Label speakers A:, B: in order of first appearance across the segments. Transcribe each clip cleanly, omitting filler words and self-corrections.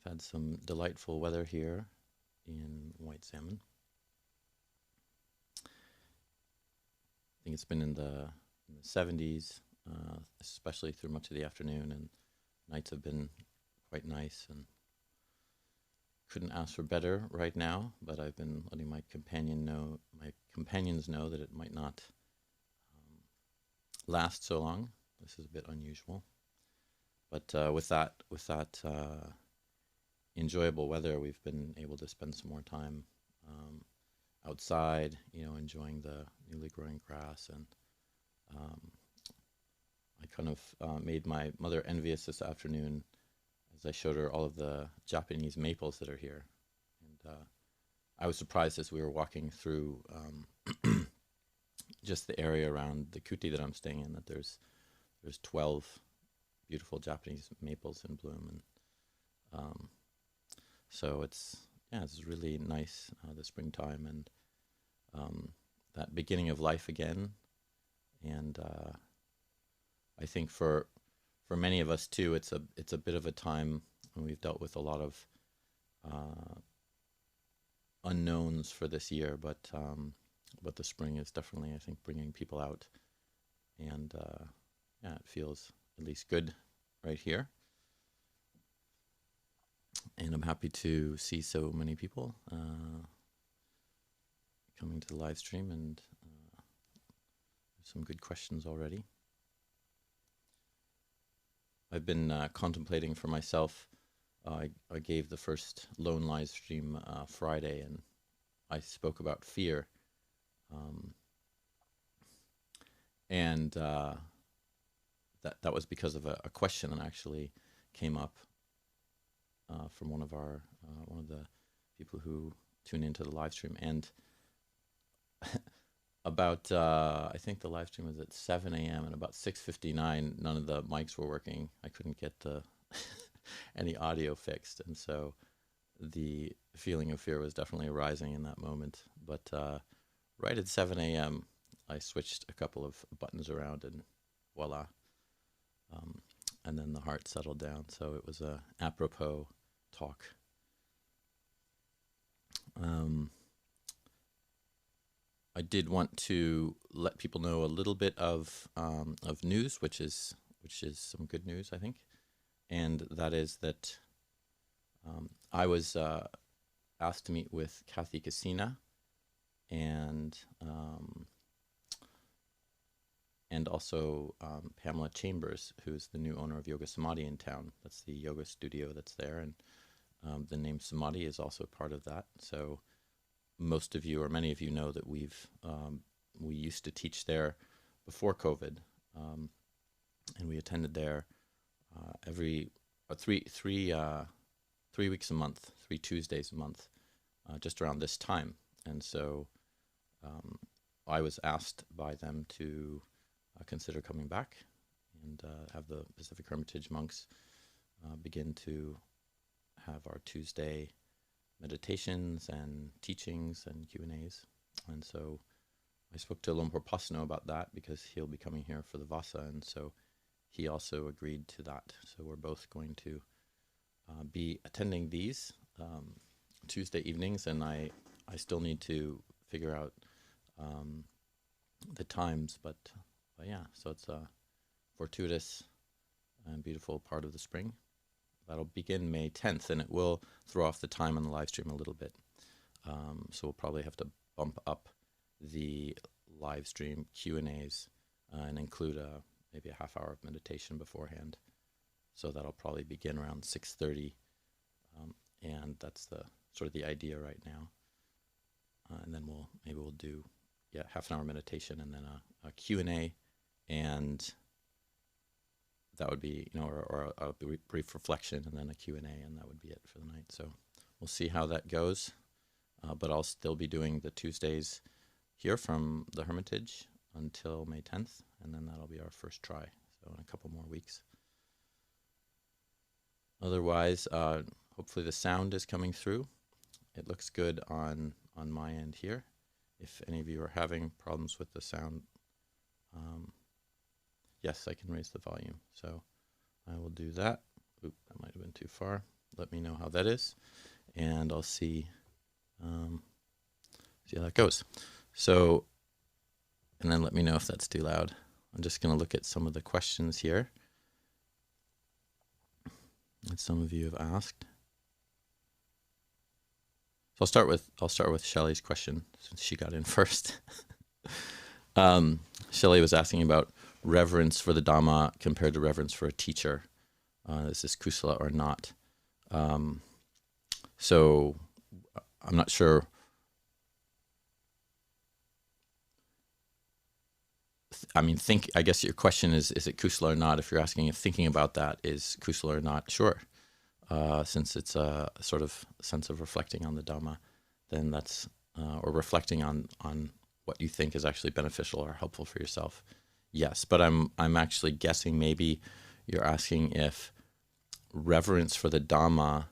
A: We've had some delightful weather here in White Salmon. I think it's been in the 70s, especially through much of the afternoon, and nights have been quite nice, and couldn't ask for better right now, but I've been letting my companions know that it might not last so long. This is a bit unusual. But with that enjoyable weather, we've been able to spend some more time outside, enjoying the newly growing grass. And I kind of made my mother envious this afternoon as I showed her all of the Japanese maples that are here. And I was surprised as we were walking through just the area around the kuti that I'm staying in that there's 12 beautiful Japanese maples in bloom. And so it's really nice, the springtime, and that beginning of life again. And I think for many of us too, it's a bit of a time when we've dealt with a lot of unknowns for this year, but the spring is definitely, I think, bringing people out, and it feels at least good right here. And I'm happy to see so many people coming to the live stream, and some good questions already. I've been contemplating for myself. I gave the first lone live stream Friday, and I spoke about fear. And that was because of a question that actually came up from one of the people who tune into the live stream. And about I think the live stream was at 7 a.m. and about 6:59, none of the mics were working. I couldn't get any audio fixed, and so the feeling of fear was definitely arising in that moment. But right at 7 a.m., I switched a couple of buttons around, and voila. And then the heart settled down. So it was a apropos talk. I did want to let people know a little bit of news, which is some good news, I think, and that is that I was asked to meet with Kathy Casina and also Pamela Chambers, who's the new owner of Yoga Samadhi in town. That's the yoga studio that's there, and the name Samadhi is also part of that. So most of you, or many of you, know that we used to teach there before COVID, and we attended there every 3 weeks a month, 3 Tuesdays a month, just around this time. And so I was asked by them to consider coming back and have the Pacific Hermitage monks begin to have our Tuesday meditations and teachings and Q&As. And so I spoke to Lumpur Pasno about that because he'll be coming here for the Vasa, and so he also agreed to that. So we're both going to be attending these Tuesday evenings, and I still need to figure out the times, but yeah, so it's a fortuitous and beautiful part of the spring. That'll begin May 10th, and it will throw off the time on the live stream a little bit. So we'll probably have to bump up the live stream Q&As and include maybe a half hour of meditation beforehand. So that'll probably begin around 6:30, and that's the sort of the idea right now. And then we'll do half an hour meditation and then a Q&A, and that would be, or a brief reflection and then a Q&A, and that would be it for the night. So we'll see how that goes. But I'll still be doing the Tuesdays here from the Hermitage until May 10th, and then that'll be our first try. So in a couple more weeks. Otherwise, hopefully the sound is coming through. It looks good on my end here. If any of you are having problems with the sound, yes, I can raise the volume. So I will do that. Oop, that might have been too far. let me know how that is, and I'll see how that goes. So, and then let me know if that's too loud. I'm just going to look at some of the questions here that some of you have asked. So I'll start with Shelley's question since she got in first. Shelley was asking about reverence for the Dhamma compared to reverence for a teacher. Is this kusala or not? So I'm not sure. I mean, I guess your question is it kusala or not? If you're asking if thinking about that is kusala or not, sure. Since it's a sort of sense of reflecting on the Dhamma, then that's, or reflecting on what you think is actually beneficial or helpful for yourself. Yes, but I'm actually guessing maybe you're asking if reverence for the Dhamma,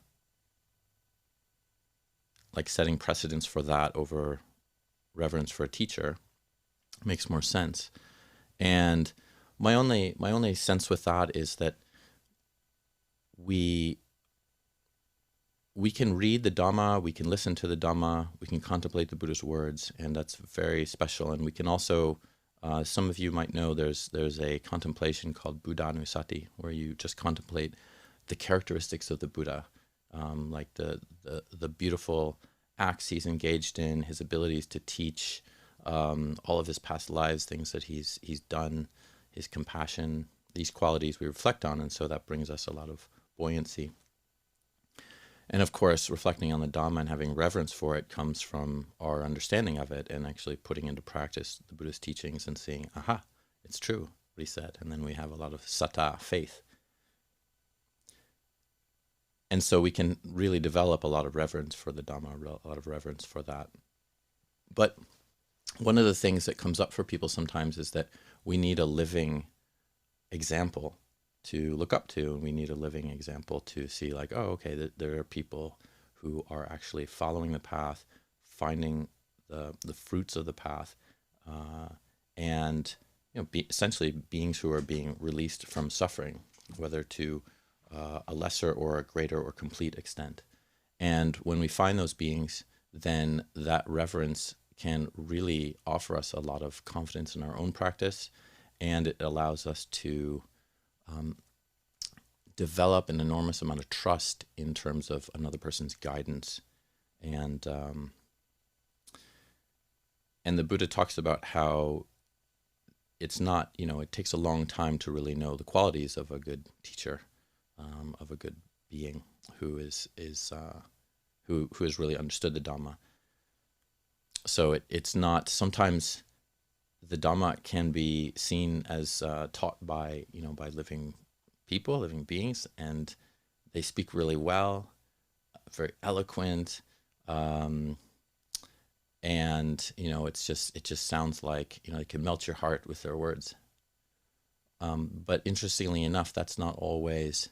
A: like setting precedence for that over reverence for a teacher, makes more sense. And my only sense with that is that we can read the Dhamma, we can listen to the Dhamma, we can contemplate the Buddha's words, and that's very special. And we can also, some of you might know, there's a contemplation called Buddhanusati, where you just contemplate the characteristics of the Buddha, like the beautiful acts he's engaged in, his abilities to teach, all of his past lives, things that he's done, his compassion, these qualities we reflect on, and so that brings us a lot of buoyancy. And of course, reflecting on the Dhamma and having reverence for it comes from our understanding of it and actually putting into practice the Buddha's teachings and seeing, aha, it's true what he said. And then we have a lot of satta, faith. And so we can really develop a lot of reverence for the Dhamma, a lot of reverence for that. But one of the things that comes up for people sometimes is that we need a living example to look up to, and we need a living example to see, like, oh, okay, there are people who are actually following the path, finding the fruits of the path, and essentially beings who are being released from suffering, whether to a lesser or a greater or complete extent. And when we find those beings, then that reverence can really offer us a lot of confidence in our own practice, and it allows us to develop an enormous amount of trust in terms of another person's guidance. And the Buddha talks about how it's not, it takes a long time to really know the qualities of a good teacher, of a good being who has really understood the Dhamma. So it's not, sometimes the Dhamma can be seen as taught by living people, living beings, and they speak really well, very eloquent, and it just sounds like they can melt your heart with their words. But interestingly enough, that's not always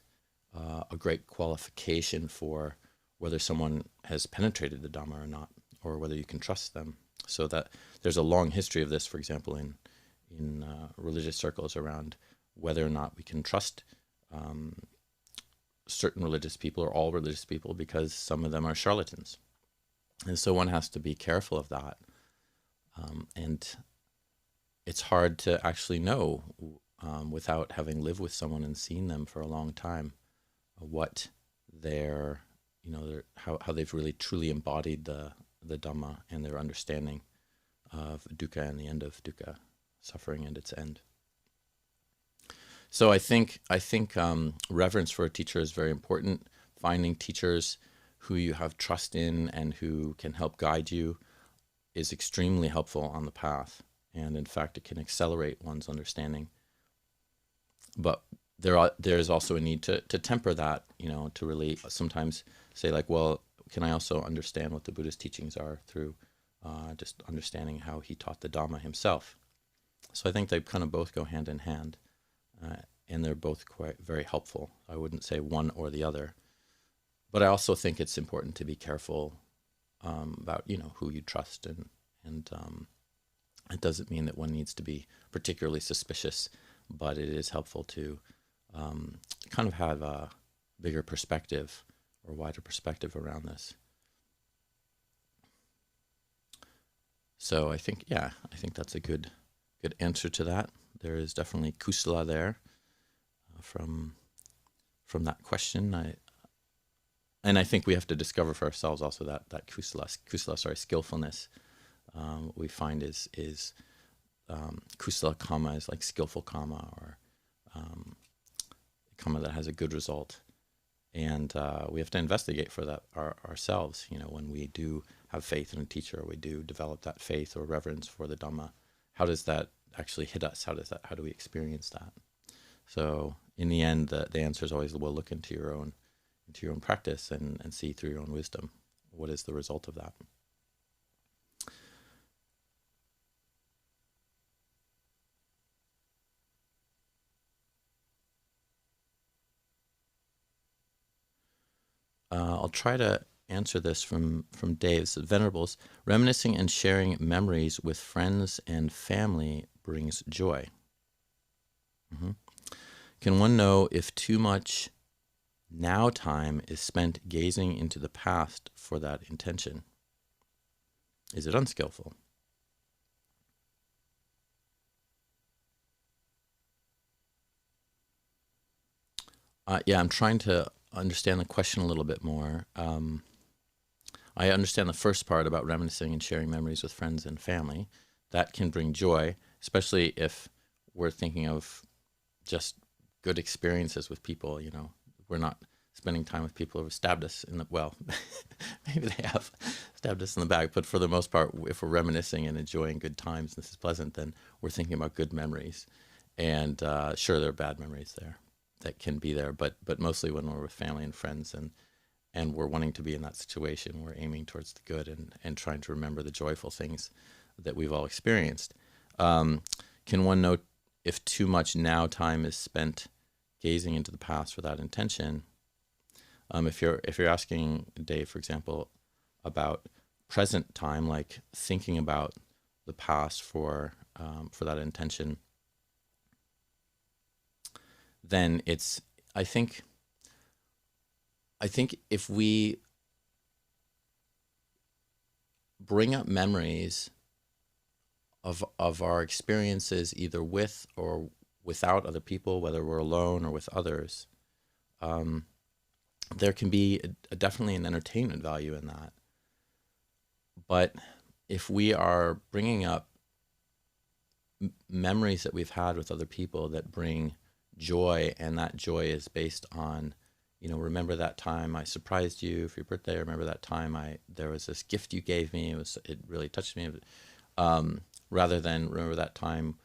A: a great qualification for whether someone has penetrated the Dhamma or not, or whether you can trust them. So that there's a long history of this, for example, in religious circles around whether or not we can trust certain religious people or all religious people, because some of them are charlatans. And so one has to be careful of that. And it's hard to actually know without having lived with someone and seen them for a long time what their, how they've really truly embodied the Dhamma and their understanding of dukkha and the end of dukkha, suffering and its end. So I think reverence for a teacher is very important. Finding teachers who you have trust in and who can help guide you is extremely helpful on the path. And in fact, it can accelerate one's understanding. But there's also a need to temper that, to really sometimes say, like, well, can I also understand what the Buddha's teachings are through just understanding how he taught the Dhamma himself? So I think they kind of both go hand in hand, and they're both very helpful. I wouldn't say one or the other. But I also think it's important to be careful about, who you trust, and it doesn't mean that one needs to be particularly suspicious, but it is helpful to kind of have a bigger perspective wider perspective around this. So I think that's a good answer to that. There is definitely kusala there from that question. I think we have to discover for ourselves also that skillfulness. What we find is kusala karma is like skillful karma, or karma that has a good result. And we have to investigate for that ourselves. When we do have faith in a teacher, or we do develop that faith or reverence for the Dhamma, how does that actually hit us? How do we experience that? So in the end, the answer is always, well, look into your own practice and see through your own wisdom what is the result of that. I'll try to answer this from Dave. So, Venerables, reminiscing and sharing memories with friends and family brings joy. Mm-hmm. Can one know if too much now time is spent gazing into the past for that intention? Is it unskillful? I'm trying to understand the question a little bit more. I understand the first part about reminiscing and sharing memories with friends and family. That can bring joy, especially if we're thinking of just good experiences with people. We're not spending time with people who have stabbed us in the, well, maybe they have stabbed us in the back, but for the most part, if we're reminiscing and enjoying good times, this is pleasant, then we're thinking about good memories. And sure, there are bad memories there that can be there, but mostly when we're with family and friends and we're wanting to be in that situation, we're aiming towards the good and trying to remember the joyful things that we've all experienced. Can one note if too much now time is spent gazing into the past without intention? If you're asking, Dave, for example, about present time, like thinking about the past for that intention, then it's, I think if we bring up memories of our experiences either with or without other people, whether we're alone or with others, there can be definitely an entertainment value in that. But if we are bringing up memories that we've had with other people that bring joy, and that joy is based on, remember that time I surprised you for your birthday, remember that time there was this gift you gave me, it really touched me, rather than remember that time,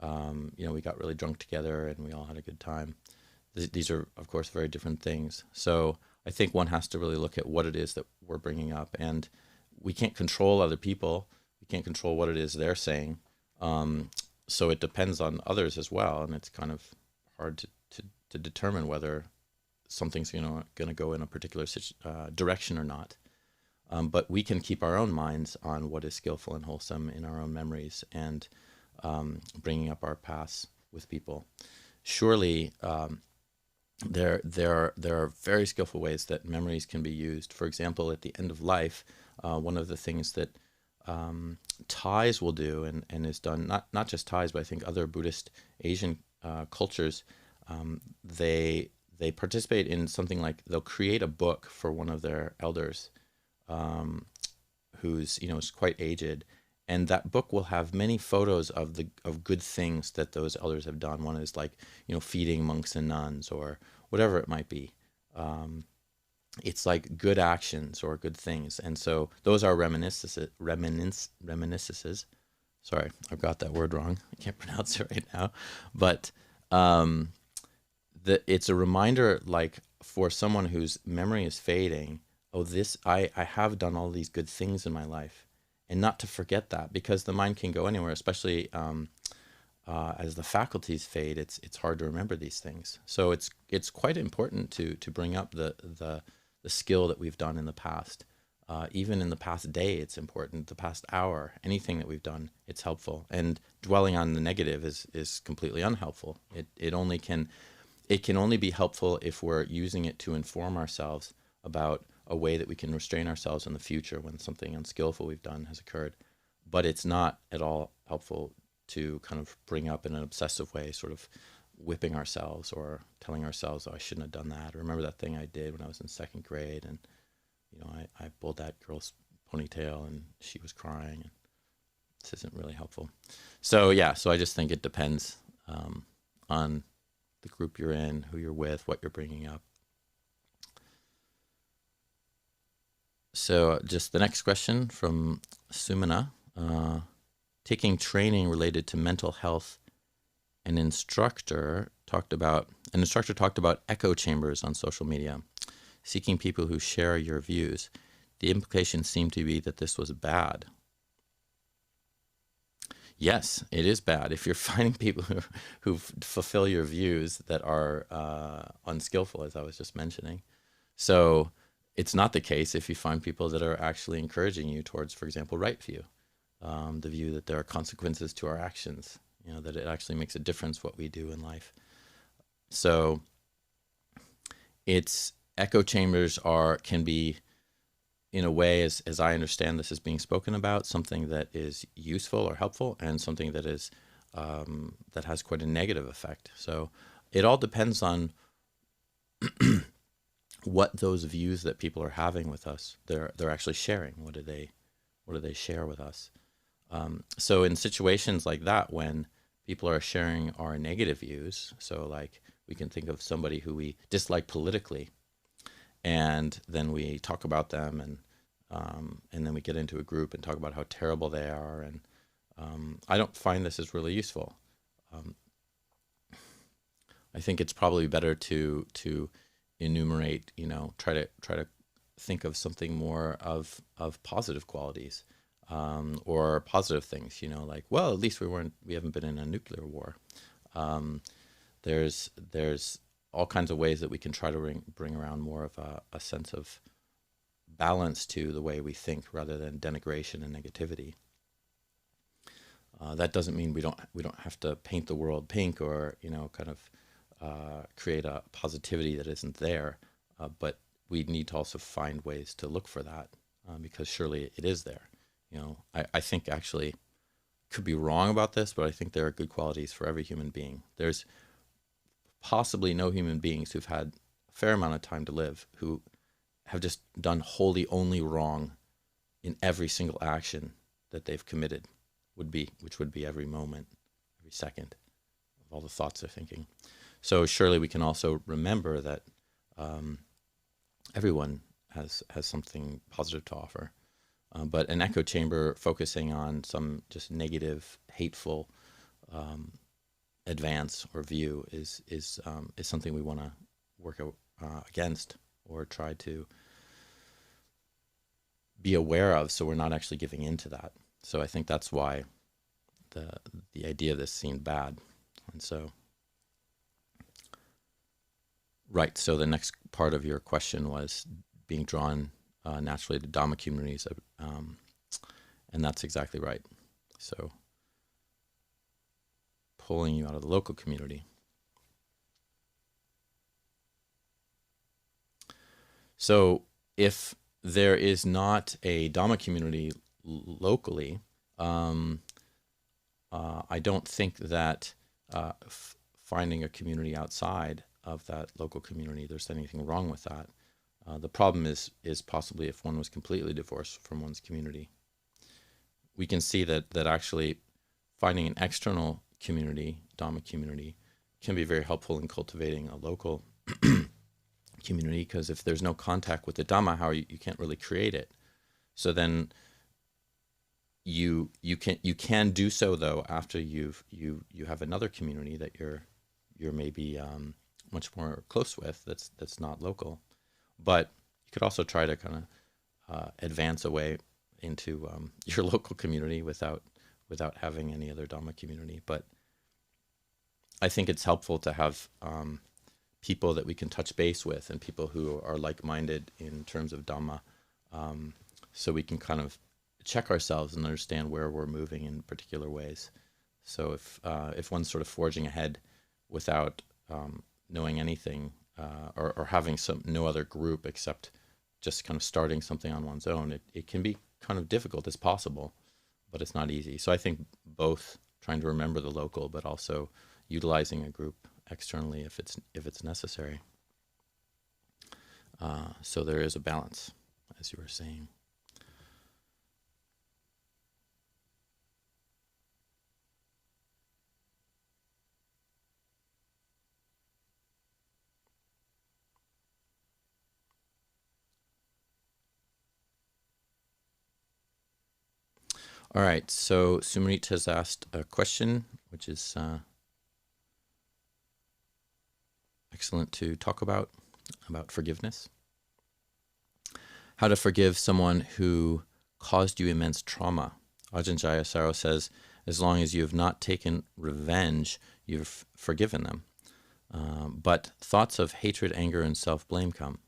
A: we got really drunk together and we all had a good time. These are, of course, very different things. So I think one has to really look at what it is that we're bringing up, and we can't control other people. We can't control what it is they're saying. So it depends on others as well, and it's kind of hard to determine whether something's going to go in a particular direction or not. But we can keep our own minds on what is skillful and wholesome in our own memories, and bringing up our paths with people. Surely there are very skillful ways that memories can be used. For example, at the end of life, one of the things that Thais will do, and is done, not just Thais, but I think other Buddhist Asian cultures, they participate in something like they'll create a book for one of their elders, who's is quite aged, and that book will have many photos of good things that those elders have done. One is like feeding monks and nuns or whatever it might be. It's like good actions or good things, and so those are reminiscences. Sorry, I've got that word wrong. I can't pronounce it right now, but it's a reminder, like for someone whose memory is fading. Oh, I have done all these good things in my life, and not to forget that, because the mind can go anywhere, especially as the faculties fade. It's hard to remember these things. So it's quite important to bring up the skill that we've done in the past. Even in the past day, it's important. The past hour, anything that we've done, it's helpful. And dwelling on the negative is completely unhelpful. It can only be helpful if we're using it to inform ourselves about a way that we can restrain ourselves in the future when something unskillful we've done has occurred. But it's not at all helpful to kind of bring up in an obsessive way, sort of whipping ourselves or telling ourselves, oh, I shouldn't have done that. Or remember that thing I did when I was in second grade, and I pulled that girl's ponytail and she was crying. And this isn't really helpful. So I just think it depends on the group you're in, who you're with, what you're bringing up. So just the next question from Sumana. Taking training related to mental health, an instructor talked about echo chambers on social media, seeking people who share your views. The implication seemed to be that this was bad. Yes, it is bad if you're finding people who fulfill your views that are unskillful, as I was just mentioning. So it's not the case if you find people that are actually encouraging you towards, for example, right view, the view that there are consequences to our actions, that it actually makes a difference what we do in life. So it's echo chambers can be, in a way, as I understand this is being spoken about, something that is useful or helpful, and something that is that has quite a negative effect. So it all depends on what those views that people are having with us, they're actually sharing. What do they share with us? So in situations like that, when people are sharing our negative views, so like we can think of somebody who we dislike politically, and then we talk about them, and then we get into a group and talk about how terrible they are, and I don't find this is really useful. I think it's probably better to enumerate, try to think of something more of positive qualities, or positive things, like, well, at least we haven't been in a nuclear war. There's all kinds of ways that we can try to bring around more of a sense of balance to the way we think, rather than denigration and negativity. That doesn't mean we don't have to paint the world pink, or kind of create a positivity that isn't there, but we need to also find ways to look for that, because surely it is there. I think, actually, could be wrong about this, but I think there are good qualities for every human being. There's possibly no human beings who've had a fair amount of time to live who have just done wholly only wrong in every single action that they've committed, which would be every moment, every second of all the thoughts they're thinking. So surely we can also remember that everyone has something positive to offer. But an echo chamber focusing on some just negative, hateful advance or view is something we want to work against, or try to be aware of, so we're not actually giving into that. So I think that's why the idea of this seemed bad. And so, right, so the next part of your question was being drawn naturally to Dhamma communities, and that's exactly right. So pulling you out of the local community. So if there is not a Dhamma community locally, I don't think that finding a community outside of that local community, there's anything wrong with that. The problem is possibly if one was completely divorced from one's community. We can see that actually finding an external community, Dhamma community, can be very helpful in cultivating a local community, because if there's no contact with the Dhamma, you can't really create it. So then you can do so, though, after you have another community that you're maybe much more close with, that's not local. But you could also try to kind of advance away into your local community without having any other Dhamma community. But I think it's helpful to have people that we can touch base with, and people who are like-minded in terms of Dhamma, so we can kind of check ourselves and understand where we're moving in particular ways. So if one's sort of forging ahead without knowing anything, or having no other group except just kind of starting something on one's own. It can be kind of difficult. It's possible, but it's not easy. So I think both trying to remember the local, but also utilizing a group externally if it's necessary. So there is a balance, as you were saying. All right, so Sumrit has asked a question, which is excellent to talk about forgiveness. How to forgive someone who caused you immense trauma. Ajahn Cunda says, as long as you have not taken revenge, you've forgiven them. But thoughts of hatred, anger, and self-blame come.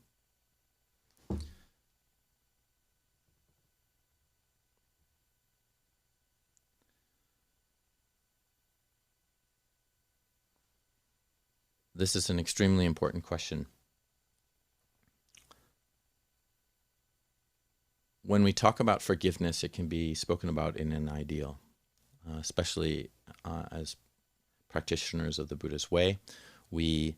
A: This is an extremely important question. When we talk about forgiveness, it can be spoken about in an ideal, especially as practitioners of the Buddhist way. We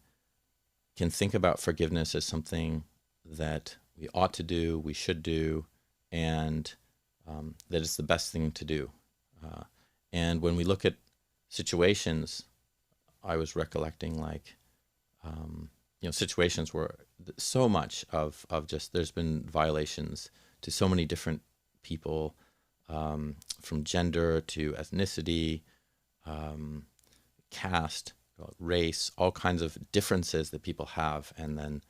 A: can think about forgiveness as something that we ought to do, we should do, and that it's the best thing to do. And when we look at situations, I was recollecting situations where so much of just there's been violations to so many different people, from gender to ethnicity, caste, race, all kinds of differences that people have, and then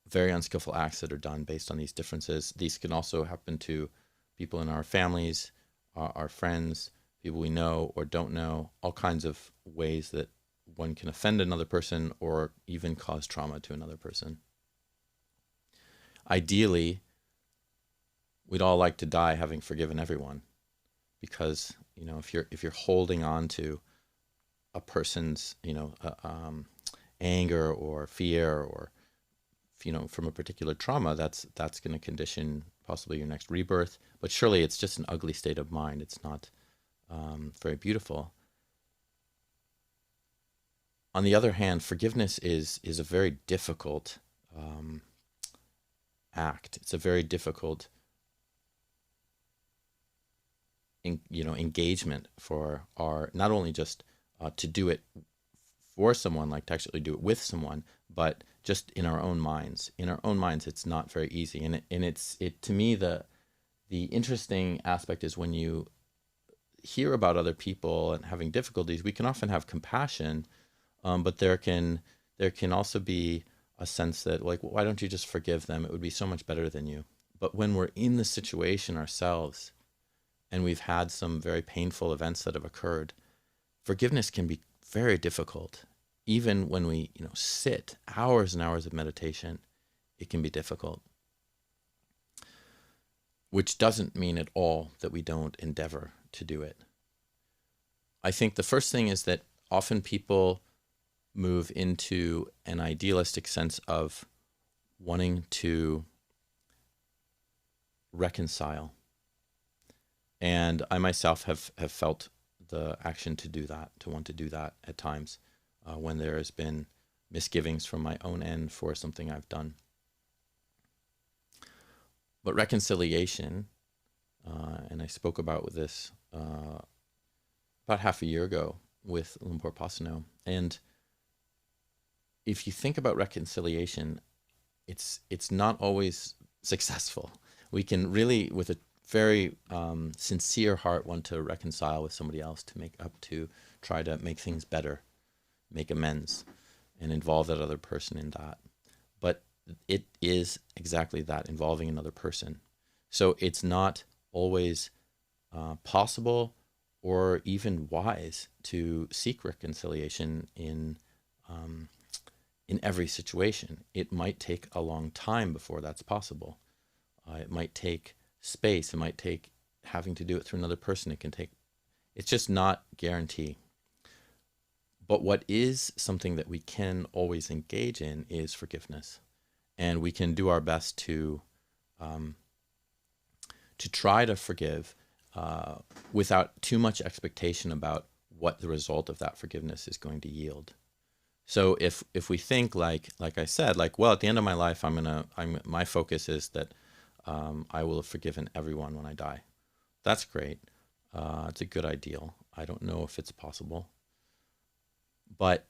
A: very unskillful acts that are done based on these differences. These can also happen to people in our families, our friends, people we know or don't know, all kinds of ways that one can offend another person or even cause trauma to another person. Ideally, we'd all like to die having forgiven everyone, because if you're holding on to a person's anger or fear or from a particular trauma, that's going to condition possibly your next rebirth. But surely it's just an ugly state of mind. It's not very beautiful. On the other hand, forgiveness is a very difficult act. It's a very difficult engagement for our, not only just to do it for someone, like to actually do it with someone, but just in our own minds. In our own minds, it's not very easy. And it's to me, the interesting aspect is when you hear about other people and having difficulties, we can often have compassion, but there can also be a sense that, like, why don't you just forgive them? It would be so much better than you. But when we're in the situation ourselves and we've had some very painful events that have occurred, forgiveness can be very difficult. Even when we sit hours and hours of meditation, it can be difficult. Which doesn't mean at all that we don't endeavor to do it. I think the first thing is that often people move into an idealistic sense of wanting to reconcile. And I myself have felt the action to do that, to want to do that at times when there has been misgivings from my own end for something I've done. But reconciliation, and I spoke about this about half a year ago with Lumpur Pasano, and if you think about reconciliation, it's not always successful. We can really, with a very sincere heart, want to reconcile with somebody else, to make up, to try to make things better, make amends, and involve that other person in that. But it is exactly that, involving another person. So it's not always possible or even wise to seek reconciliation in every situation. It might take a long time before that's possible. It might take space. It might take having to do it through another person. It's just not guarantee. But what is something that we can always engage in is forgiveness. and we can do our best to try to forgive without too much expectation about what the result of that forgiveness is going to yield. So if we think like I said, like, well, at the end of my life, my focus is that I will have forgiven everyone when I die. That's great. It's a good ideal. I don't know if it's possible, but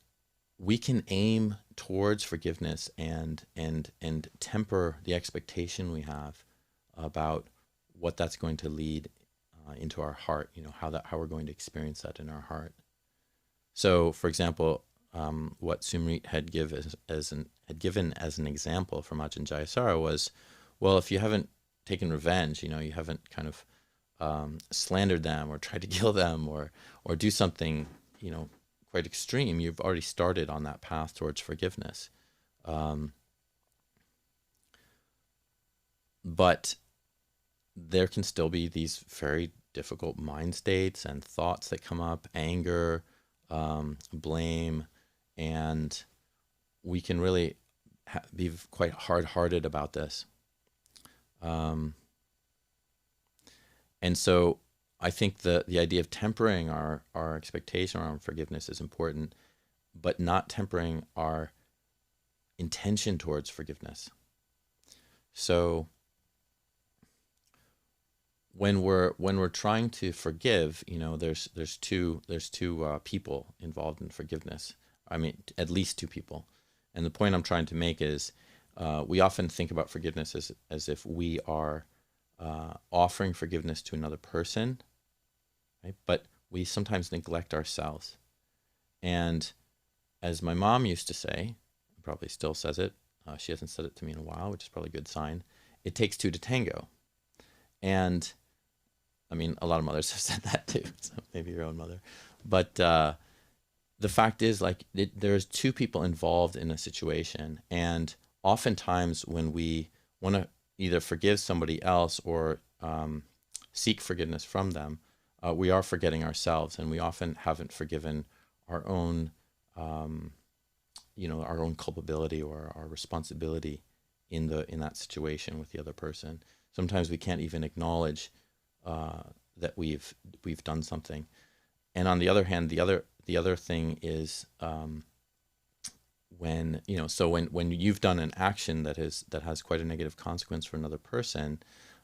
A: we can aim towards forgiveness and temper the expectation we have about what that's going to lead into our heart. How we're going to experience that in our heart. So, for example, what Sumrit had given as an example from Ajahn Jayasara was, well, if you haven't taken revenge, you haven't kind of slandered them or tried to kill them or do something, quite extreme, you've already started on that path towards forgiveness. But there can still be these very difficult mind states and thoughts that come up, anger, blame, and we can really be quite hard-hearted about this. And so I think the idea of tempering our expectation around forgiveness is important, but not tempering our intention towards forgiveness. So when we're trying to forgive, there's two people involved in forgiveness. I mean, at least two people. And the point I'm trying to make is we often think about forgiveness as if we are offering forgiveness to another person, right? But we sometimes neglect ourselves. And as my mom used to say, probably still says it, she hasn't said it to me in a while, which is probably a good sign, it takes two to tango. And I mean, a lot of mothers have said that too, so maybe your own mother. But the fact is, there's two people involved in a situation. And oftentimes when we want to either forgive somebody else or seek forgiveness from them, we are forgetting ourselves, and we often haven't forgiven our own, our own culpability or our responsibility in that situation with the other person. Sometimes we can't even acknowledge that we've done something. And on the other hand, the other thing is when you've done an action that has quite a negative consequence for another person,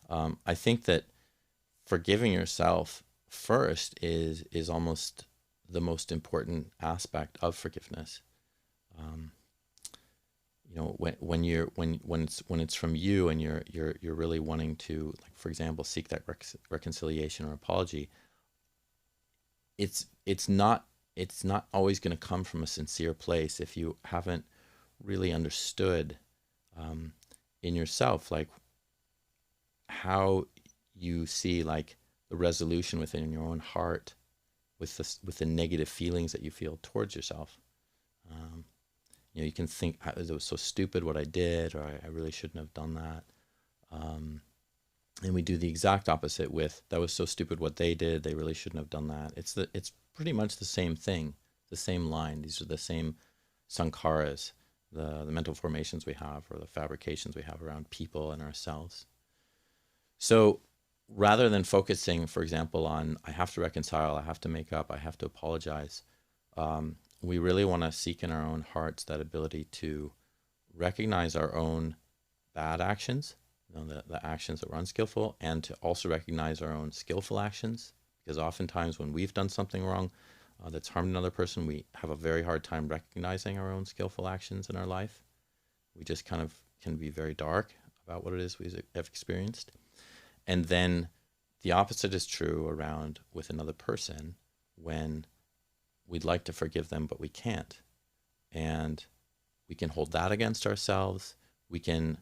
A: I think that forgiving yourself first is almost the most important aspect of forgiveness. When it's from you and you're really wanting to, like, for example, seek that reconciliation or apology, it's not always going to come from a sincere place if you haven't really understood in yourself, like, how you see, like, the resolution within your own heart with the negative feelings that you feel towards yourself. You can think, it was so stupid what I did, or I really shouldn't have done that. And we do the exact opposite with, that was so stupid what they did, they really shouldn't have done that. It's pretty much the same thing, the same line. These are the same sankharas, the mental formations we have, or the fabrications we have around people and ourselves. So rather than focusing, for example, on I have to reconcile, I have to make up, I have to apologize, we really want to seek in our own hearts that ability to recognize our own bad actions, the actions that were unskillful, and to also recognize our own skillful actions. Because oftentimes when we've done something wrong that's harmed another person, we have a very hard time recognizing our own skillful actions in our life. We just kind of can be very dark about what it is we have experienced. And then the opposite is true around with another person when we'd like to forgive them, but we can't. And we can hold that against ourselves. We can,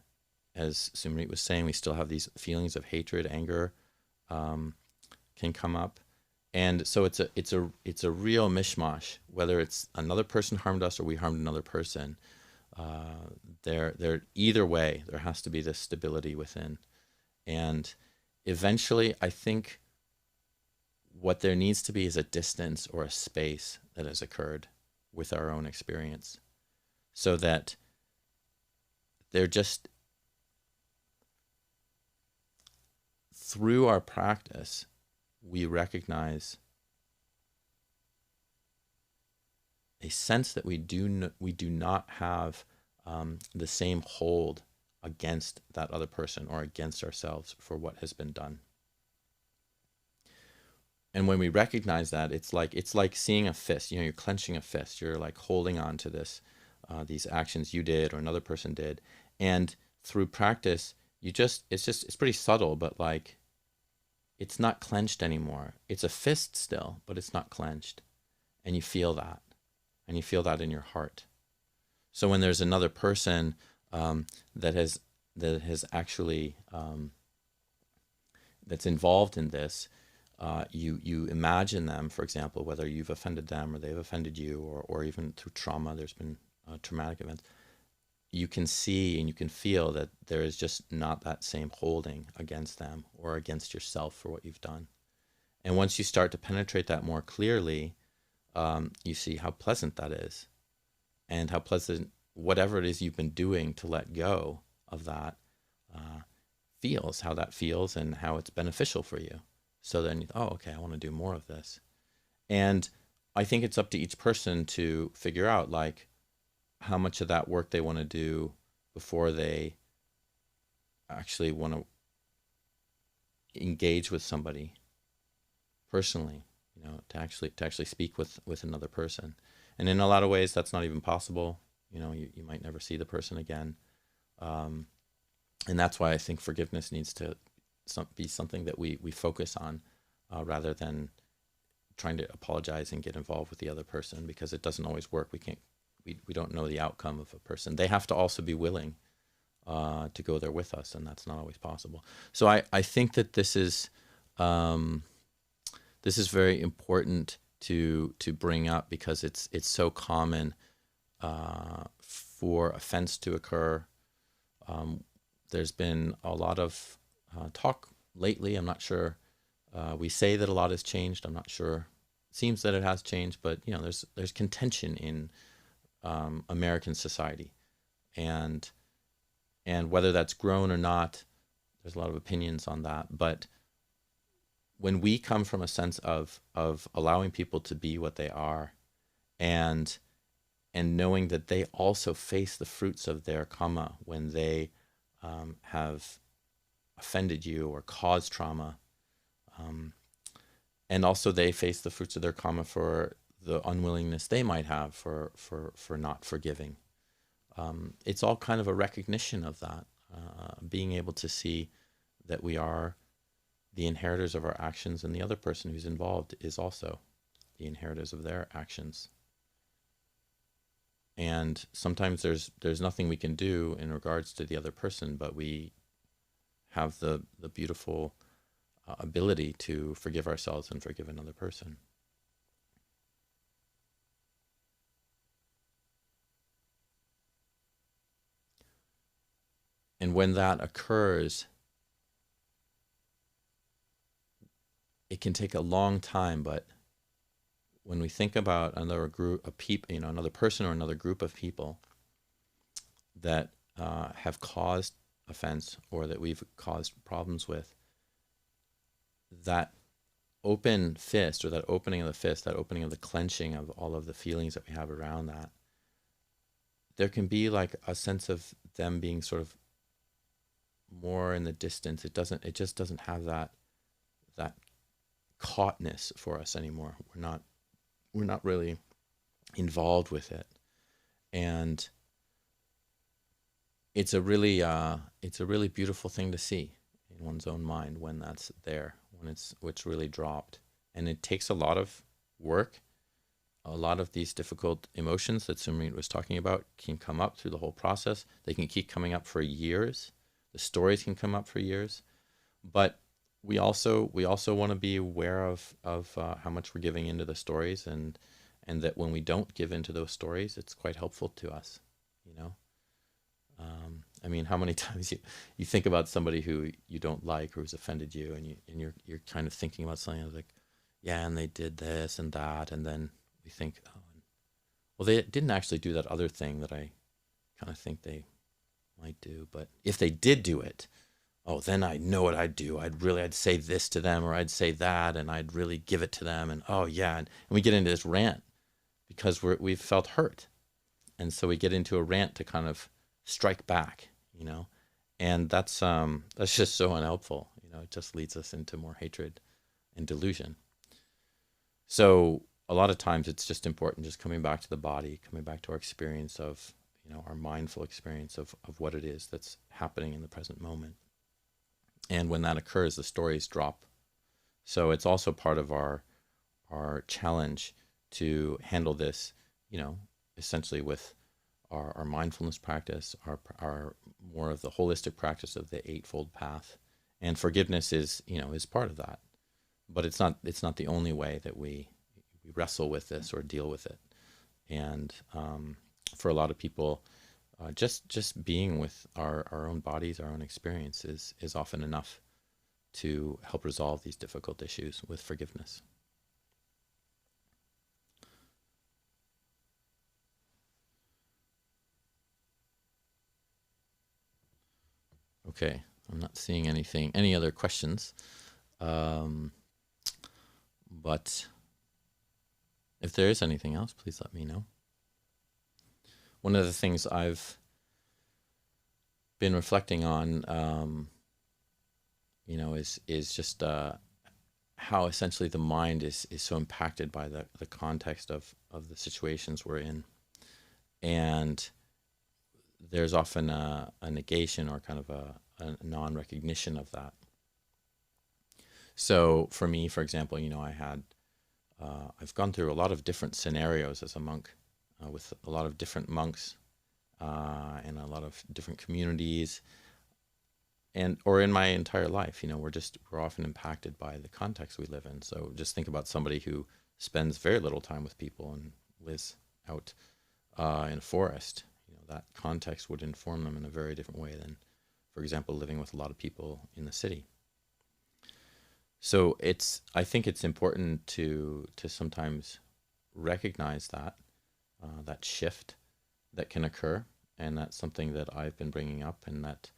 A: as Sumrit was saying, we still have these feelings of hatred, anger, can come up. And so it's a real mishmash, whether it's another person harmed us or we harmed another person. Either way, there has to be this stability within. And eventually, I think what there needs to be is a distance or a space that has occurred with our own experience, so that they're just, through our practice, we recognize a sense that we do not have the same hold against that other person or against ourselves for what has been done. And when we recognize that, it's like seeing a fist. You're clenching a fist. You're like holding on to these actions you did or another person did, and through practice, it's pretty subtle, but like, it's not clenched anymore. It's a fist still, but it's not clenched, and you feel that, in your heart. So when there's another person that has actually that's involved in this, you imagine them, for example, whether you've offended them or they've offended you, or even through trauma, there's been traumatic events. You can see and you can feel that there is just not that same holding against them or against yourself for what you've done. And once you start to penetrate that more clearly, you see how pleasant that is, and how pleasant whatever it is you've been doing to let go of that feels, how that feels, and how it's beneficial for you. So then, okay, I want to do more of this. And I think it's up to each person to figure out, like, how much of that work they want to do before they actually want to engage with somebody personally, to actually speak with another person. And in a lot of ways, that's not even possible. You might never see the person again. And that's why I think forgiveness needs to be something that we focus on, rather than trying to apologize and get involved with the other person, because it doesn't always work. We don't know the outcome of a person. They have to also be willing to go there with us, and that's not always possible. So I think that this is very important to bring up, because it's so common for offense to occur. There's been a lot of talk lately. I'm not sure. We say that a lot has changed. I'm not sure. It seems that it has changed, but there's contention in American society, and whether that's grown or not, there's a lot of opinions on that. But when we come from a sense of allowing people to be what they are, and knowing that they also face the fruits of their karma when they have offended you or caused trauma, and also they face the fruits of their karma for the unwillingness they might have for not forgiving. It's all kind of a recognition of that, being able to see that we are the inheritors of our actions, and the other person who's involved is also the inheritors of their actions. And sometimes there's nothing we can do in regards to the other person, but we have the beautiful ability to forgive ourselves and forgive another person. And when that occurs, it can take a long time, but when we think about another group of people, another person or another group of people that have caused offense or that we've caused problems with, that open fist, or that opening of the fist, that opening of the clenching of all of the feelings that we have around that, there can be like a sense of them being sort of more in the distance. It just doesn't have that caughtness for us anymore. We're not really involved with it, and it's a really beautiful thing to see in one's own mind when that's there, when it's really dropped. And it takes a lot of work. A lot of these difficult emotions that Sumrit was talking about can come up through the whole process. They can keep coming up for years. The stories can come up for years, but we also want to be aware of how much we're giving into the stories, and that when we don't give into those stories, it's quite helpful to us. I mean, how many times you think about somebody who you don't like, or who's offended you, and you're kind of thinking about something like, yeah, and they did this and that, and then we think, oh, well, they didn't actually do that other thing that I kind of think they might do. But if they did do it, oh, then I know what I'd do. I'd say this to them, or I'd say that, and I'd really give it to them. And oh yeah, and we get into this rant because we've felt hurt, and so we get into a rant to kind of strike back, and that's just so unhelpful. It just leads us into more hatred and delusion. So a lot of times it's just important just coming back to the body, coming back to our experience of, our mindful experience of what it is that's happening in the present moment. And when that occurs, the stories drop. So it's also part of our challenge to handle this, essentially with our mindfulness practice, our more of the holistic practice of the Eightfold Path. And forgiveness is part of that. But it's not the only way that we wrestle with this or deal with it. And for a lot of people, just being with our own bodies, our own experience is often enough to help resolve these difficult issues with forgiveness. Okay, I'm not seeing any other questions. But if there is anything else, please let me know. One of the things I've been reflecting on, is just how essentially the mind is so impacted by the context of the situations we're in. And there's often a negation or kind of a non-recognition of that. So for me, for example, I've gone through a lot of different scenarios as a monk, with a lot of different monks, and a lot of different communities, or in my entire life, we're often impacted by the context we live in. So just think about somebody who spends very little time with people and lives out in a forest. That context would inform them in a very different way than, for example, living with a lot of people in the city. So I think it's important to sometimes recognize that shift that can occur, and that's something that I've been bringing up, and that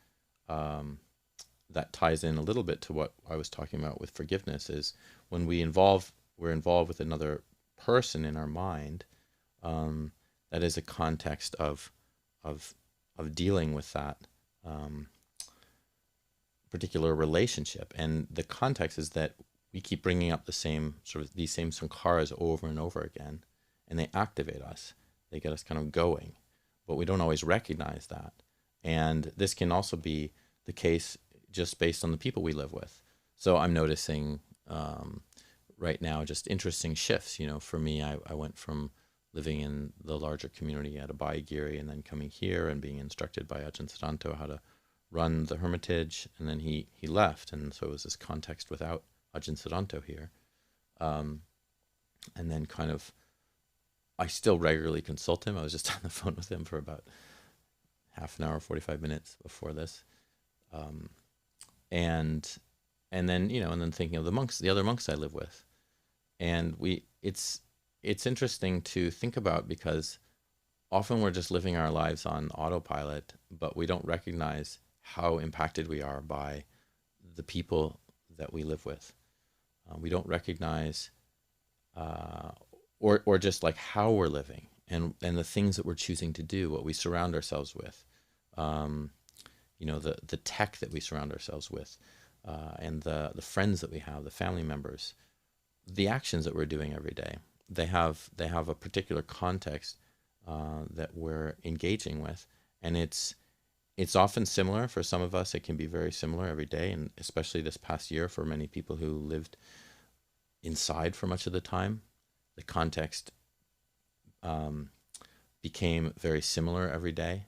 A: ties in a little bit to what I was talking about with forgiveness. Is when we're involved with another person in our mind, that is a context of dealing with that particular relationship. And the context is that we keep bringing up these same sankharas over and over again, and they activate us. They get us kind of going, but we don't always recognize that. And this can also be the case just based on the people we live with. So I'm noticing right now just interesting shifts. For me, I went from living in the larger community at Abhayagiri and then coming here and being instructed by Ajahn Cunda how to run the Hermitage, and then he left, and so it was this context without Ajahn Cunda here. And then kind of, I still regularly consult him. I was just on the phone with him for about half an hour, 45 minutes before this. And then, and then thinking of the other monks I live with. And it's interesting to think about, because often we're just living our lives on autopilot, but we don't recognize how impacted we are by the people that we live with. We don't recognize, or just like how we're living, and the things that we're choosing to do, what we surround ourselves with, the tech that we surround ourselves with, and the friends that we have, the family members, the actions that we're doing every day. They have a particular context that we're engaging with, and it's often similar. For some of us, it can be very similar every day, and especially this past year for many people who lived inside for much of the time, the context became very similar every day.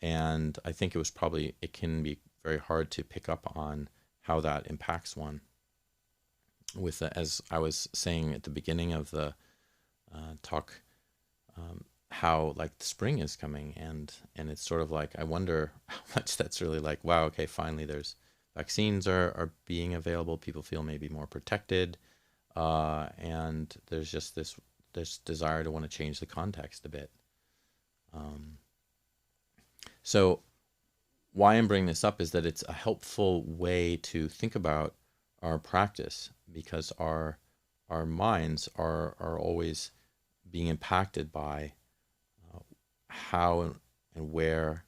A: And I think it can be very hard to pick up on how that impacts one. As I was saying at the beginning of the talk, how like the spring is coming, and it's sort of like, I wonder how much that's really like, wow, okay, finally there's vaccines are being available, people feel maybe more protected, and there's just this desire to want to change the context a bit. So why I'm bringing this up is that it's a helpful way to think about our practice, because our minds are always being impacted by how and where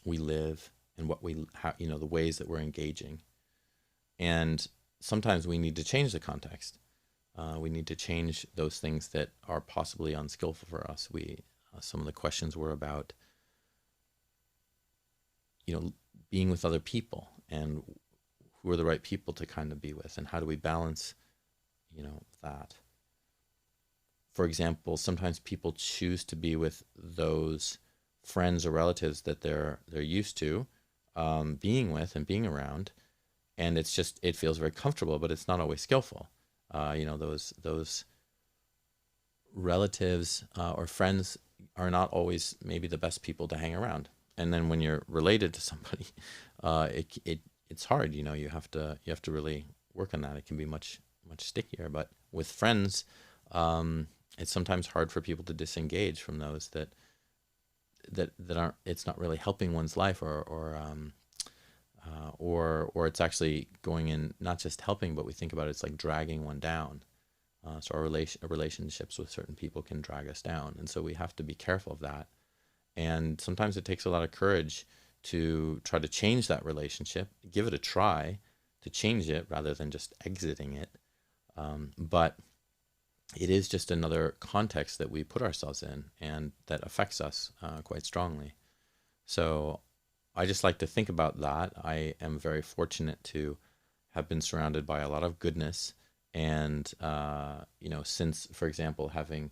A: we live, and what how, the ways that we're engaging. And sometimes we need to change the context. We need to change those things that are possibly unskillful for us. Some of the questions were about, being with other people, and who are the right people to kind of be with, and how do we balance, that. For example, sometimes people choose to be with those friends or relatives that they're used to being with and being around, and it feels very comfortable, but it's not always skillful. Those relatives or friends are not always maybe the best people to hang around. And then when you're related to somebody, it's hard. You have to really work on that. It can be much stickier. But with friends, it's sometimes hard for people to disengage from those that aren't. It's not really helping one's life, or it's actually going in, not just helping, but we think about it's like dragging one down. So our relationships with certain people can drag us down, and so we have to be careful of that. And sometimes it takes a lot of courage to try to change that relationship, give it a try to change it rather than just exiting it. But it is just another context that we put ourselves in, and that affects us quite strongly. So I just like to think about that. I am very fortunate to have been surrounded by a lot of goodness. And, since, for example, having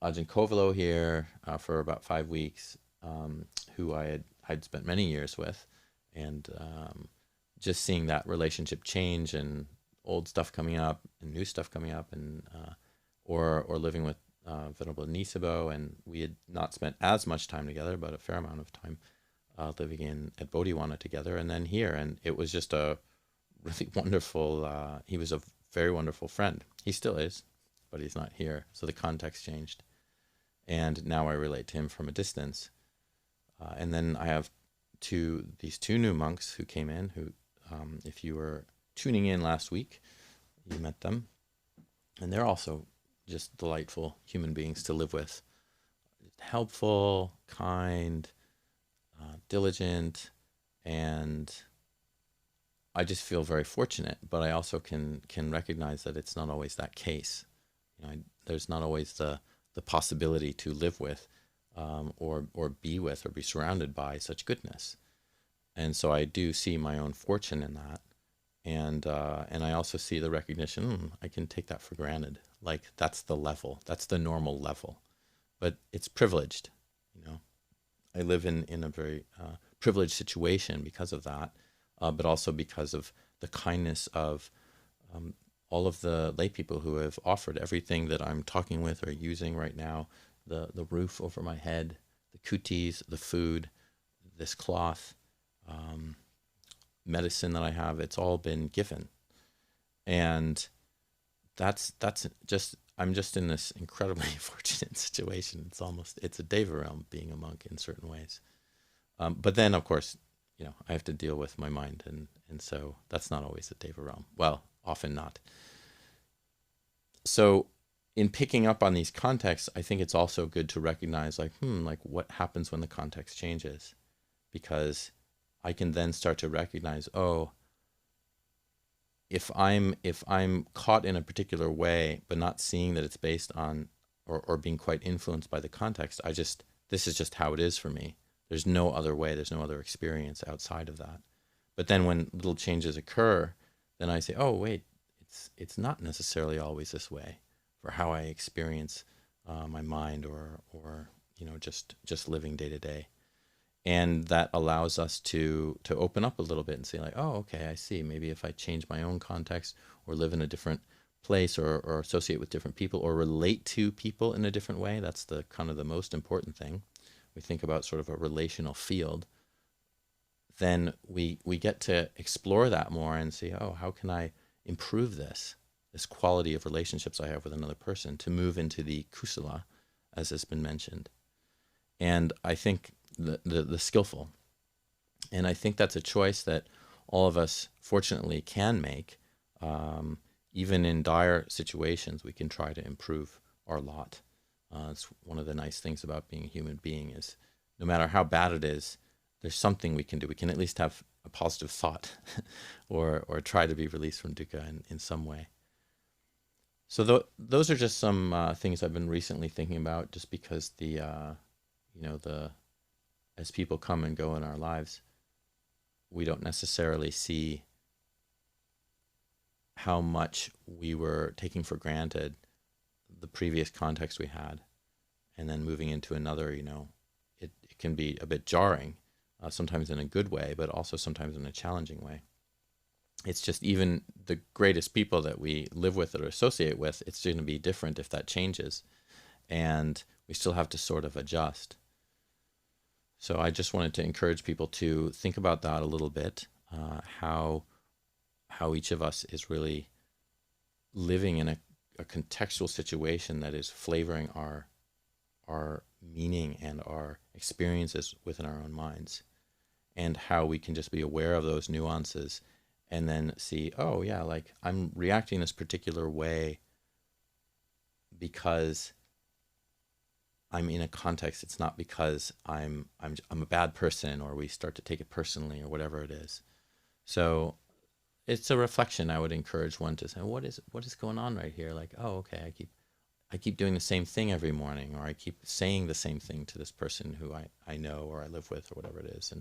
A: Ajahn Cunda here for about 5 weeks, who I'd spent many years with, and just seeing that relationship change, and old stuff coming up and new stuff coming up, and or living with Venerable Nisabo, and we had not spent as much time together, but a fair amount of time living at Bodhiwana together, and then here, and it was just a really wonderful. He was a very wonderful friend. He still is, but he's not here, so the context changed. And now I relate to him from a distance. And then I have these two new monks who came in, who, if you were tuning in last week, you met them. And they're also just delightful human beings to live with. Helpful, kind, diligent, and I just feel very fortunate. But I also can recognize that it's not always that case. There's not always the possibility to live with, or be with, or be surrounded by such goodness. And so I do see my own fortune in that, and I also see the recognition. I can take that for granted. Like, that's the level, that's the normal level, but it's privileged. I live in a very privileged situation because of that, but also because of the kindness of all of the lay people who have offered everything that I'm talking with or using right now, the roof over my head, the kutis, the food, this cloth, medicine that I have. It's all been given. And that's just, I'm just in this incredibly fortunate situation. It's a deva realm being a monk in certain ways. But then, of course, I have to deal with my mind, and so that's not always a deva realm. Well, often not. So in picking up on these contexts, I think it's also good to recognize, like what happens when the context changes, because I can then start to recognize, if I'm caught in a particular way, but not seeing that it's based on, or being quite influenced by the context, this is just how it is for me. There's no other way. There's no other experience outside of that. But then when little changes occur, then I say, oh, wait, it's not necessarily always this way for how I experience my mind, or just living day to day. And that allows us to open up a little bit and say, like, oh, okay, I see. Maybe if I change my own context, or live in a different place, or associate with different people, or relate to people in a different way, that's the kind of the most important thing. We think about sort of a relational field, then we get to explore that more and see, oh, how can I improve this quality of relationships I have with another person, to move into the kusala, as has been mentioned. And I think the skillful. And I think that's a choice that all of us, fortunately, can make. Even in dire situations, we can try to improve our lot. It's one of the nice things about being a human being is no matter how bad it is, there's something we can do. We can at least have a positive thought or try to be released from dukkha in some way. So those are just some things I've been recently thinking about, just because as people come and go in our lives, we don't necessarily see how much we were taking for granted the previous context we had, and then moving into another, it can be a bit jarring, sometimes in a good way, but also sometimes in a challenging way. It's just even the greatest people that we live with or associate with, it's going to be different if that changes, and we still have to sort of adjust. So I just wanted to encourage people to think about that a little bit, how each of us is really living in a contextual situation that is flavoring our meaning and our experiences within our own minds, and how we can just be aware of those nuances and then see, oh yeah, like I'm reacting this particular way because I'm in a context. It's not because I'm a bad person, or we start to take it personally, or whatever it is. So it's a reflection. I would encourage one to say, what is going on right here? Like, oh, okay, I keep doing the same thing every morning, or I keep saying the same thing to this person who I know or I live with, or whatever it is,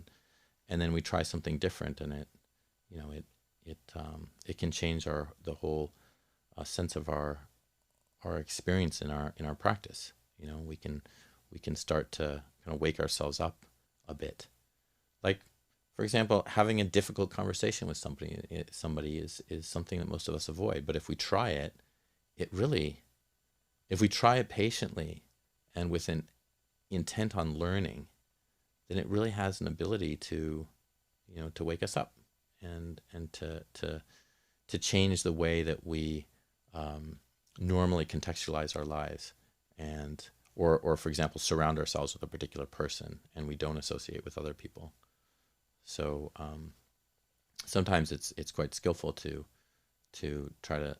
A: and then we try something different, and it can change the whole sense of our experience in our practice. We can start to kind of wake ourselves up a bit. Like, for example, having a difficult conversation with somebody is something that most of us avoid. But if we try it, if we try it patiently and with an intent on learning, then it really has an ability to wake us up and to change the way that we normally contextualize our lives, and or for example, surround ourselves with a particular person and we don't associate with other people. So sometimes it's quite skillful to try to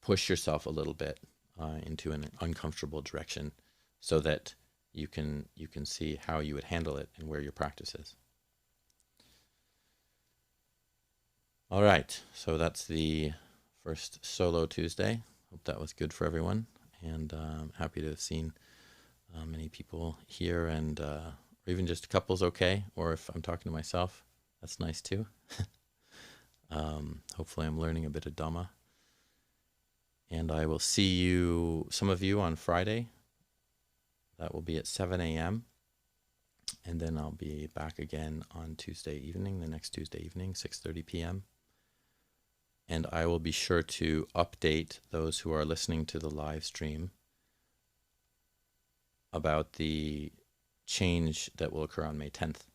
A: push yourself a little bit into an uncomfortable direction, so that you can see how you would handle it and where your practice is. All right, so that's the first solo Tuesday. Hope that was good for everyone, and I'm happy to have seen many people here, and or even just couples, okay, or if I'm talking to myself, that's nice too. Hopefully I'm learning a bit of Dhamma. And I will see some of you on Friday. That will be at 7 a.m. And then I'll be back again on Tuesday evening, the next Tuesday evening, 6:30 p.m. And I will be sure to update those who are listening to the live stream about the change that will occur on May 10th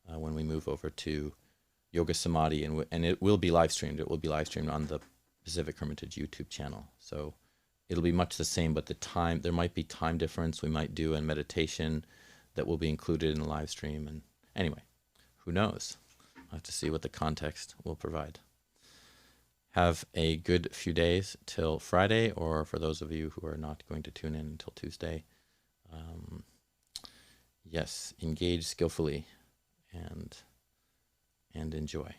A: when we move over to Yoga Samadhi, and it will be live streamed. It will be live streamed on the Pacific Hermitage YouTube channel. So it'll be much the same, but there might be time difference. We might do a meditation that will be included in the live stream. And anyway, who knows? I'll have to see what the context will provide. Have a good few days till Friday, or for those of you who are not going to tune in until Tuesday, yes, engage skillfully and enjoy.